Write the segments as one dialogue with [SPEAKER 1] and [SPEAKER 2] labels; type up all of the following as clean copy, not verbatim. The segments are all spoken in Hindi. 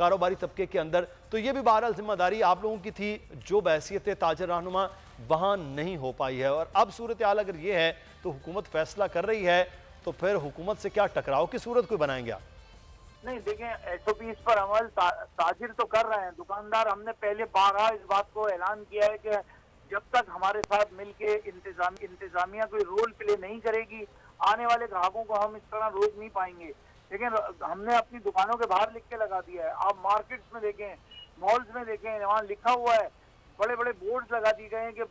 [SPEAKER 1] कारोबारी तबके के अंदर। तो ये भी बहरहाल जिम्मेदारी आप लोगों की थी जो बहैसियत ताजर रहनुमा वहाँ नहीं हो पाई है। और अब सूरत हाल अगर ये है तो हुकूमत फैसला कर रही है तो फिर हुकूमत से क्या टकराव की सूरत कोई बनाएंगे आप?
[SPEAKER 2] नहीं देखें, SOPs पर अमल ताजिर तो कर रहे हैं, दुकानदार। हमने पहले बारहा इस बात को ऐलान किया है कि जब तक हमारे साथ मिलके इंतजामिया कोई रोल प्ले नहीं करेगी, आने वाले ग्राहकों को हम इस तरह रोक नहीं पाएंगे। लेकिन हमने अपनी दुकानों के बाहर लिख के लगा दिया है। आप मार्केट्स में देखें, मॉल्स में देखें, वहाँ लिखा हुआ है, बड़े बड़े बोर्ड लगा दिए गए हैं कि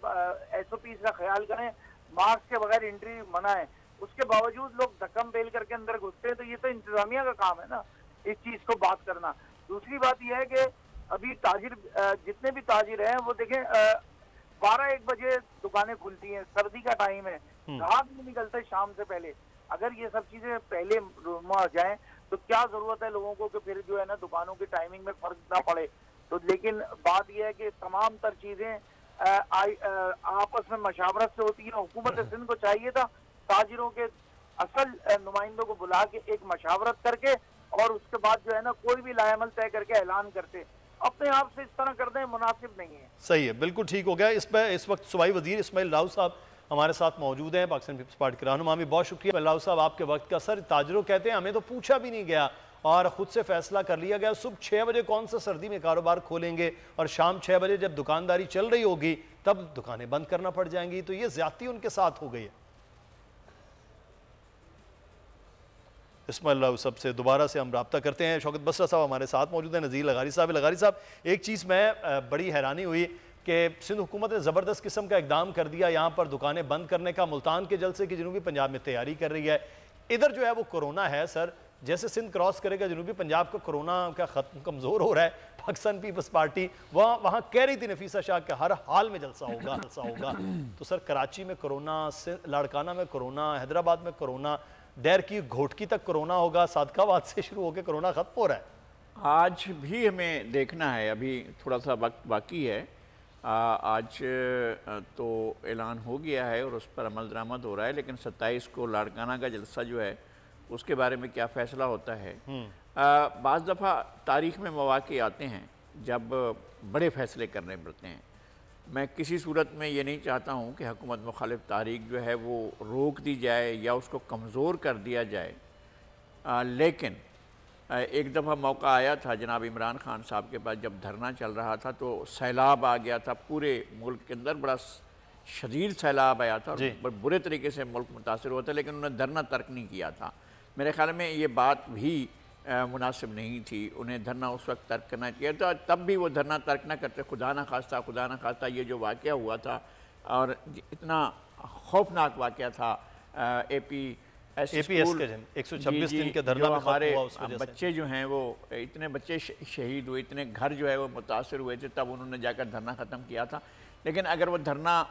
[SPEAKER 2] SOPs का ख्याल करें, मास्क के बगैर एंट्री मना है। उसके बावजूद लोग धक्कम बेल करके अंदर घुसते हैं। तो ये तो इंतजामिया का काम है ना इस चीज को बात करना। दूसरी बात यह है कि अभी ताजिर जितने भी ताजिर हैं वो देखें 12-1 बजे दुकानें खुलती हैं, सर्दी का टाइम है, ग्राहक नहीं निकलते शाम से पहले। अगर ये सब चीजें पहले आ जाएं तो क्या जरूरत है लोगों को कि फिर जो है ना दुकानों की टाइमिंग में फर्क ना पड़े। तो लेकिन बात यह है कि तमाम तर चीजें आपस में मशावरत से होती है। हुकूमत सिंध को चाहिए था ताजिरों के असल नुमाइंदों को बुला के एक मशावरत करके और उसके बाद जो है ना कोई भी लाएमल तय करके ऐलान करते। अपने आप से इस तरह कर दें मुनासिब नहीं है।
[SPEAKER 1] सही है, बिल्कुल ठीक हो गया। इस वक्त सूबाई वजीर इस्माइल राव साहब हमारे साथ मौजूद हैं, पाकिस्तान पीपल्स पार्टी के रहनुमा भी। बहुत शुक्रिया राव साहब आपके वक्त का। सर, ताजरों कहते हैं हमें तो पूछा भी नहीं गया और खुद से फैसला कर लिया गया। सुबह 6 बजे कौन सा सर्दी में कारोबार खोलेंगे और शाम 6 बजे जब दुकानदारी चल रही होगी तब दुकानें बंद करना पड़ जाएंगी। तो ये ज्यादती उनके साथ हो गई है। इस्माइल राव साहब से दोबारा से हम रब्ता करते हैं। शौकत बसरा साहब हमारे साथ मौजूद हैं, नज़ीर लगारी साहब। लगारी साहब, एक चीज़ में बड़ी हैरानी हुई कि सिंध हुकूमत ने ज़बरदस्त किस्म का इकदाम कर दिया यहाँ पर दुकानें बंद करने का। मुल्तान के जलसे की जनूबी पंजाब में तैयारी कर रही है। इधर जो है वो कोरोना है। सर, जैसे सिंध क्रॉस करेगा जनूबी पंजाब का कोरोना का खत्म कमज़ोर हो रहा है। पाकिस्तान पीपल्स पार्टी वहाँ कह रही थी नफीसा शाह के हर हाल में जलसा होगा। तो सर, कराची में कोरोना, लाड़काना में कोरोना, हैदराबाद में कोरोना, डैर की घोटकी तक कोरोना होगा, सादकाबाद से शुरू होकर कोरोना खत्म हो रहा है।
[SPEAKER 3] आज भी हमें देखना है, अभी थोड़ा सा वक्त बाकी है। आज तो ऐलान हो गया है और उस पर अमल दरामद हो रहा है, लेकिन 27 को लाड़काना का जलसा जो है उसके बारे में क्या फ़ैसला होता है। बाज़ दफ़ा तारीख़ में मौक़े आते हैं जब बड़े फ़ैसले करने पड़ते हैं। मैं किसी सूरत में ये नहीं चाहता हूँ कि हुकूमत मुखालिफ तारीख जो है वो रोक दी जाए या उसको कमज़ोर कर दिया जाए। लेकिन एक दफ़ा मौका आया था जनाब इमरान खान साहब के पास, जब धरना चल रहा था तो सैलाब आ गया था पूरे मुल्क के अंदर, बड़ा शदीद सैलाब आया था और बुरे तरीके से मुल्क मुतासर हुआ था, लेकिन उन्होंने धरना तर्क नहीं किया था। मेरे ख्याल में ये बात भी मुनासिब नहीं थी, उन्हें धरना उस वक्त तर्क करना चाहिए था। तब भी वो धरना तर्क न करते। खुदा न खास्ता ये जो वाक़या हुआ था और इतना खौफनाक वाक़या था APS
[SPEAKER 1] के 126 दिन के धरना में
[SPEAKER 3] हमारे बच्चे जो हैं वो इतने बच्चे शहीद हुए, इतने घर जो है वो मुतासर हुए थे, तब उन्होंने जाकर धरना ख़त्म किया था। लेकिन अगर वो धरना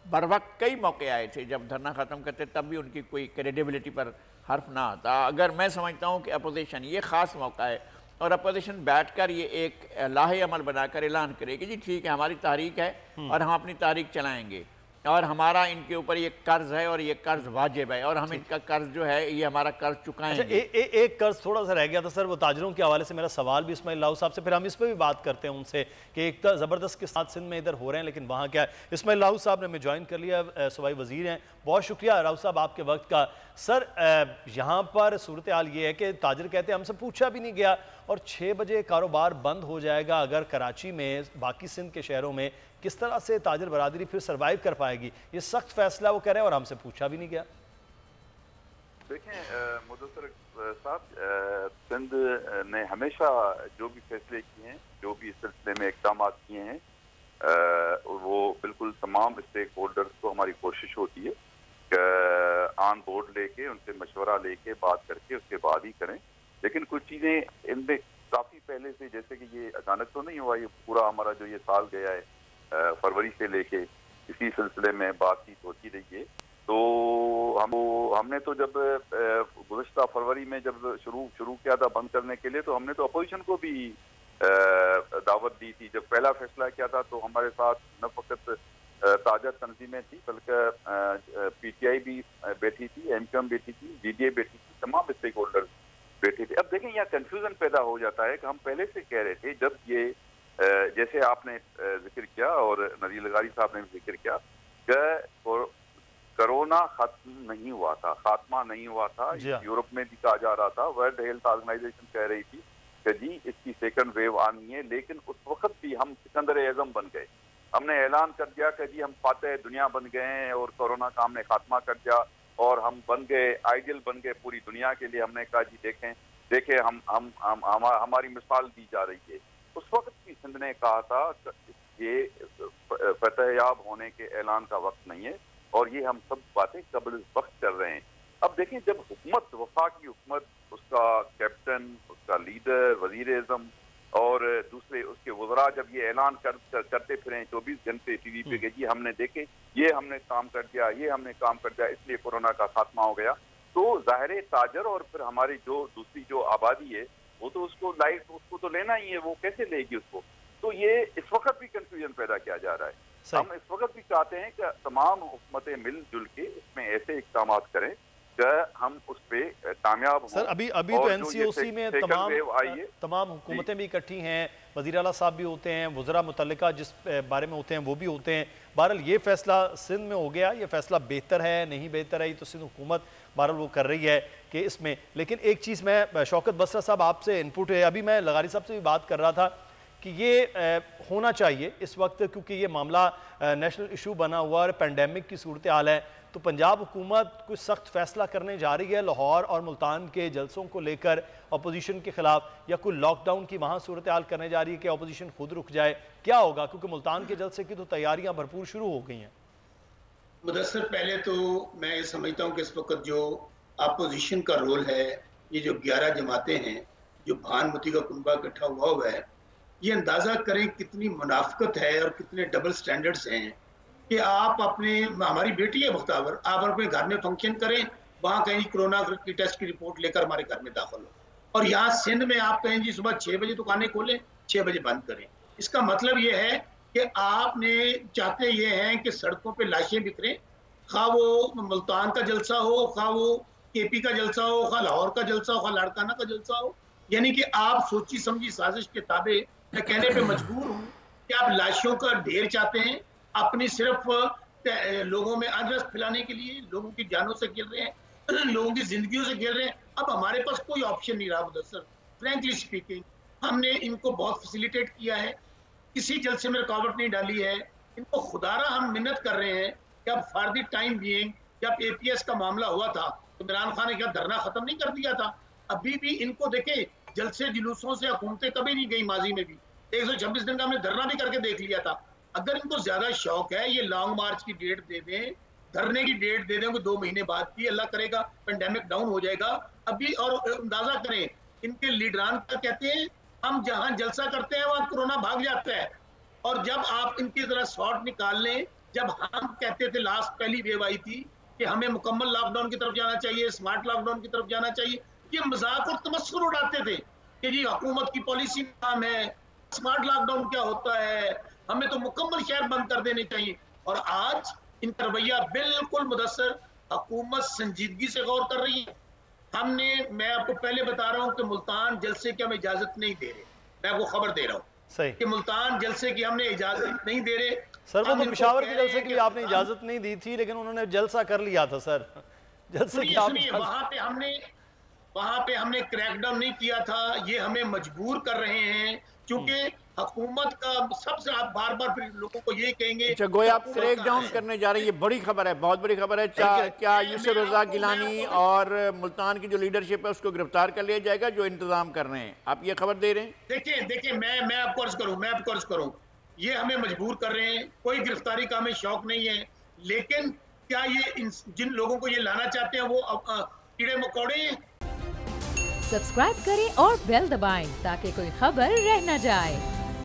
[SPEAKER 3] बर वक्त, कई मौके आए थे जब धरना ख़त्म करते तब भी उनकी कोई क्रेडिबिलिटी पर हर्फ ना आता। अगर मैं समझता हूँ कि अपोजिशन ये ख़ास मौका है और अपोजिशन बैठकर ये एक लाहे अमल बनाकर ऐलान करे कि जी ठीक है, हमारी तारीख है और हम अपनी तारीख चलाएँगे और हमारा इनके ऊपर ये कर्ज है और ये कर्ज वाजिब है और हम इनका कर्ज जो है ये हमारा कर्ज चुकाएंगे।
[SPEAKER 1] एक कर्ज थोड़ा सा रह गया था सर, वो ताजरों के हवाले से मेरा सवाल भी इस्माइल राव साहब से, फिर हम इस पर भी बात करते हैं उनसे कि एक तो ज़बरदस्त के साथ सिंध में इधर हो रहे हैं, लेकिन वहाँ क्या है। इस्माइल राव साहब ने हमें ज्वाइन कर लिया, सूबाई वजीर हैं। बहुत शुक्रिया राव साहब आपके वक्त का। सर, यहाँ पर सूरत हाल ये है कि ताजर कहते हैं हमसे पूछा भी नहीं गया और 6 बजे कारोबार बंद हो जाएगा। अगर कराची में, बाकी सिंध के शहरों में किस तरह से ताजर बरादरी फिर सर्वाइव कर पाएगी? ये सख्त फैसला वो कह रहे हैं और हमसे पूछा भी नहीं गया।
[SPEAKER 4] देखें मुदस्सिर साहब, सिंध ने हमेशा जो भी फैसले किए हैं, जो भी इस सिलसिले में इक़दाम किए हैं, वो बिल्कुल तमाम स्टेक होल्डर्स को हमारी कोशिश होती है ऑन बोर्ड लेके, उनसे मशवरा लेके, बात करके उसके बाद ही करें। लेकिन कुछ चीज़ें इनमें काफ़ी पहले से, जैसे कि ये अचानक तो नहीं हुआ, ये पूरा हमारा जो ये साल गया है फरवरी से लेके इसी सिलसिले में बातचीत होती रही है। तो हमने तो जब गुज़श्ता फरवरी में जब शुरू किया था बंद करने के लिए, तो हमने तो अपोजिशन को भी दावत दी थी। जब पहला फैसला किया था तो हमारे साथ न फ़कत ताजा तंजीमें थी बल्कि PTI भी बैठी थी, MQM बैठी थी, GDA बैठी थी, तमाम स्टेक होल्डर्स बैठे थे। अब देखें यहाँ कंफ्यूजन पैदा हो जाता है कि हम पहले से कह रहे थे, जब ये जैसे आपने जिक्र किया और नज़ीर लगारी साहब ने भी जिक्र किया कि कोरोना खत्म नहीं हुआ था, खात्मा नहीं हुआ था, यूरोप में भी कहा जा रहा था, वर्ल्ड हेल्थ ऑर्गेनाइजेशन कह रही थी कि जी इसकी सेकंड वेव आनी है, लेकिन उस वक्त भी हम सिकंदर एज़म बन गए। हमने ऐलान कर दिया कि जी हम फातह दुनिया बन गए हैं और कोरोना का हमने खात्मा कर दिया और हम बन गए, आइडियल बन गए पूरी दुनिया के लिए। हमने कहा जी देखें हम हमारी मिसाल दी जा रही है। उस वक्त भी सिंध ने कहा था ये फतहयाब होने के ऐलान का वक्त नहीं है और ये हम सब बातें कबल वक्त कर रहे हैं। अब देखें जब हुकूमत, वफाकी हुकूमत, उसका कैप्टन, उसका लीडर, वजीर आज़म और दूसरे उसके वज़रा जब ये ऐलान करते फिरें 24 घंटे टीवी पे कि जी हमने देखे, ये हमने काम कर दिया, ये हमने काम कर दिया, इसलिए कोरोना का खात्मा हो गया, तो ज़ाहिर ताजर और फिर हमारी जो दूसरी जो आबादी है वो तो उसको लाइफ उसको तो लेना ही है, वो कैसे लेगी उसको। तो ये इस वक्त भी कंफ्यूजन पैदा किया जा रहा है। हम इस वक्त भी चाहते हैं कि तमाम हुकूमतें मिलजुल के इसमें ऐसे इक़दाम करें कि हम उस पे कामयाब हों।
[SPEAKER 1] सर अभी तो एनसीओसी में तमाम हुकूमतें भी इकट्ठी हैं, वज़ीर आला साहब भी होते हैं, वज़रा मुतल्लिका जिस बारे में होते हैं वो भी होते हैं। बहरहाल ये फैसला सिंध में हो गया, ये फैसला बेहतर है नहीं बेहतर है ये तो सिंध हुकूमत बहरहाल वो कर रही है कि इसमें। लेकिन एक चीज़ मैं शौकत बसरा साहब आपसे इनपुट है, अभी मैं लगारी साहब से भी बात कर रहा था कि ये होना चाहिए इस वक्त, क्योंकि ये मामला नेशनल इशू बना हुआ और पेंडेमिक की सूरत हाल है, तो पंजाब हुकूमत कुछ सख्त फैसला करने जा रही है लाहौर और मुल्तान के जलसों को लेकर अपोजिशन के खिलाफ, या कोई लॉकडाउन की वहाँ सूरत हाल करने जा रही है कि अपोजिशन खुद रुक जाए, क्या होगा? क्योंकि मुल्तान के जलसे की तो तैयारियाँ भरपूर शुरू हो गई हैं।
[SPEAKER 5] मुदस्सर, पहले तो मैं ये समझता हूँ कि इस वक्त जो अपोजिशन का रोल है, ये जो 11 जमातें हैं, जो भानुमती का कुनबा इकट्ठा हुआ है, ये अंदाजा करें कितनी मुनाफिकत है और कितने डबल स्टैंडर्ड्स हैं कि आप हमारी बेटी है मुख्ताबर, आप अपने घर में फंक्शन करें, वहाँ कहीं कोरोना की टेस्ट की रिपोर्ट लेकर हमारे घर में दाखिल हो, और यहाँ सिंध में आप कहें जी सुबह 6 बजे दुकानें खोलें, 6 बजे बंद करें। इसका मतलब ये है कि आपने चाहते ये हैं कि सड़कों पे लाशें बिखरें, खा वो मुल्तान का जलसा हो, खा वो केपी का जलसा हो, खा लाहौर का जलसा हो, खा लाड़काना का जलसा हो। यानी कि आप सोची समझी साजिश के ताबे मैं कहने पे मजबूर हूँ कि आप लाशों का ढेर चाहते हैं, अपनी सिर्फ लोगों में अनरस फैलाने के लिए, लोगों की जानों से खेल रहे हैं, लोगों की जिंदगियों से खेल रहे हैं। अब हमारे पास कोई ऑप्शन नहीं रहा मुदस्सर, फ्रैंकली स्पीकिंग। हमने इनको बहुत फैसिलिटेट किया है, किसी जलसे में रुकावट नहीं डाली है, इनको खुदारा हम मिन्नत कर रहे हैं कि अब फॉर द टाइम बीइंग, जब एपीएस का मामला हुआ था तो इमरान खान ने क्या धरना खत्म नहीं कर दिया था? अभी भी इनको देखे जलसे जुलूसों से हुकूमतें कभी नहीं गई, माजी में भी 126 दिन का हमने धरना भी करके देख लिया था। अगर इनको ज्यादा शौक है, ये लॉन्ग मार्च की डेट दे दें, धरने की डेट दे दें 2 महीने बाद की, अल्लाह करेगा पेंडेमिक डाउन हो जाएगा अभी। और अंदाजा करें इनके लीडरान क्या कहते हैं, हम जहां जलसा करते हैं वहां कोरोना भाग जाता है। और जब आप इनकी तरह शॉर्ट निकाल लें, जब हम कहते थे लास्ट पहली वेव आई थी कि हमें मुकम्मल लॉकडाउन की तरफ जाना चाहिए, स्मार्ट लॉकडाउन की तरफ जाना चाहिए, ये मजाक और तमस्कुर उड़ाते थे कि जी हुकूमत की पॉलिसी नाम है, स्मार्ट लॉकडाउन क्या होता है, हमें तो मुकम्मल शहर बंद कर देने चाहिए। और आज इनका रवैया बिल्कुल मुदस्सर, हुकूमत संजीदगी से गौर कर रही है। मैं आपको पहले बता रहा हूँ कि मुल्तान जलसे की हम इजाजत नहीं दे रहे, मैं आपको खबर दे रहा हूँ कि मुल्तान जलसे की हमने इजाजत नहीं दे रहे।
[SPEAKER 1] सर वो तो पेशावर के जलसे के लिए आपने इजाजत नहीं दी थी, लेकिन उन्होंने जलसा कर लिया था सर। जलसे की
[SPEAKER 5] वहां पे हमने क्रैकडाउन नहीं किया था, ये हमें मजबूर कर रहे हैं क्योंकि हुकूमत का सबसे, आप बार बार फिर लोगों को ये कहेंगे।
[SPEAKER 3] अच्छा, गोया आप क्रैक डाउन करने जा रही है, बड़ी खबर है, बहुत बड़ी खबर है। क्या यूसुफ रज़ाक गिलानी और मुल्तान की जो लीडरशिप है उसको गिरफ्तार कर लिया जाएगा जो इंतजाम कर रहे हैं, आप ये खबर दे रहे हैं?
[SPEAKER 5] देखिए मैं आपको अर्ज करूं, ये हमें मजबूर कर रहे हैं, कोई गिरफ्तारी का हमें शौक नहीं है, लेकिन क्या ये जिन लोगों को ये लाना चाहते हैं वो कीड़े मकोड़े?
[SPEAKER 6] सब्सक्राइब करें और बेल दबाएं ताकि कोई खबर रह न जाए।